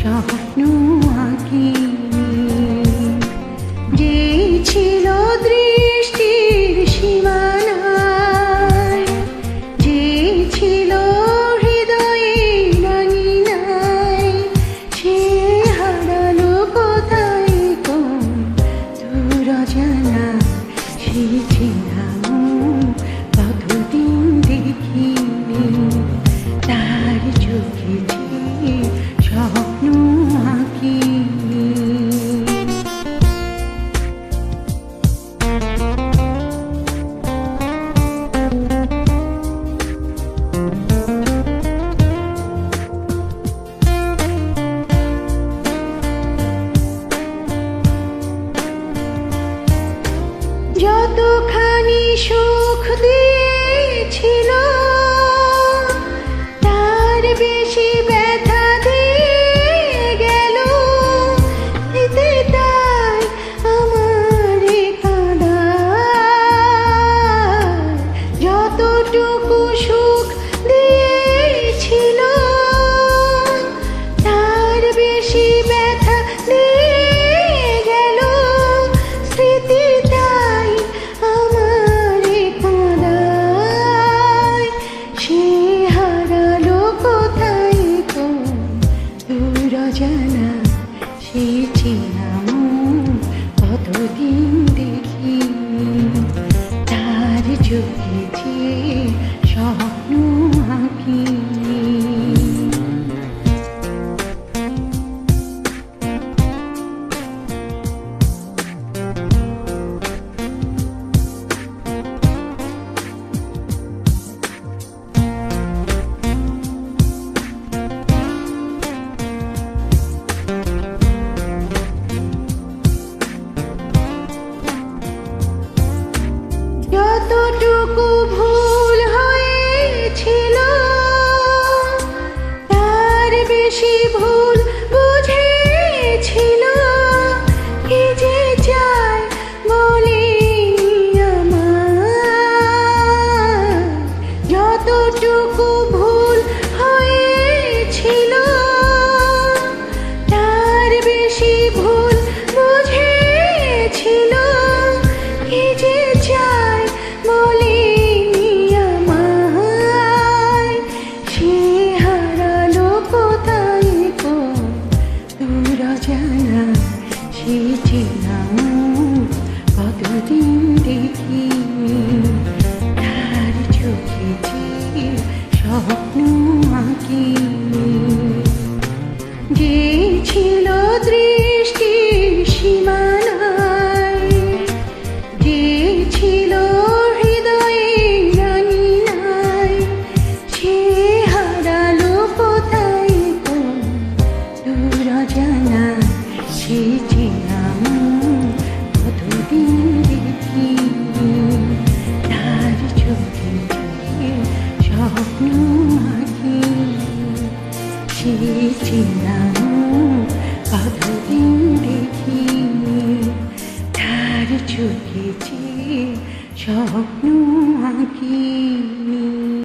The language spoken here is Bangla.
স্বপ্ন আঁকিনি। যে ছিল দৃষ্টির সীমানায়, যে ছিল হৃদয়ে রাঙিনায়, সে হারালো কোথায় কোন দূর অজানা। সে ছিলাম কতদিন দেখিনি, তার চোখে যে স্বপ্ন আঁকিনি। যতখানি সুখ দিয়েছিল, তার বেশি ব্যথা দিয়ে গেল। এতে তাই আমার কাঁদায়। যতটুকু সুখ দিয়েছিল, তার বেশি ব্যথা দিয়ে গেল। স্মৃতি তাই আমার কাঁদায়। সে হারালো কোথায় কোন দূর অজানা। সে ছিলাম কতদিন দেখিনি, তার চোখে যে স্বপ্ন আঁকিনি। যতটুকু ভুল হয়েছিল, তার বেশি ভুল বুঝেছিল। কি যে চায় বলিনি আমার। যতটুকু ভুল হয়েছিল, তার বেশি ভুল বুঝেছিল। কি যে চায় বলিনি আমায়। সে হারালো কোথায় কোন দূর অজানা। সে ছিলাম কতদিন দেখিনি, তার চোখে যে স্বপ্ন আঁকিনি। যে ছিল দৃষ্টির সীমানায়, যে ছিল হৃদয়ে রাঙিনায়, সে হারালো কোথায় কোন দূর অজানা। সে ছিলাম কতদিন দেখিনি, তার চোখে যে স্বপ্ন আঁকিনি। সে ছিলাম কতদিন দেখিনি, তার চোখে যে স্বপ্ন আঁকিনি।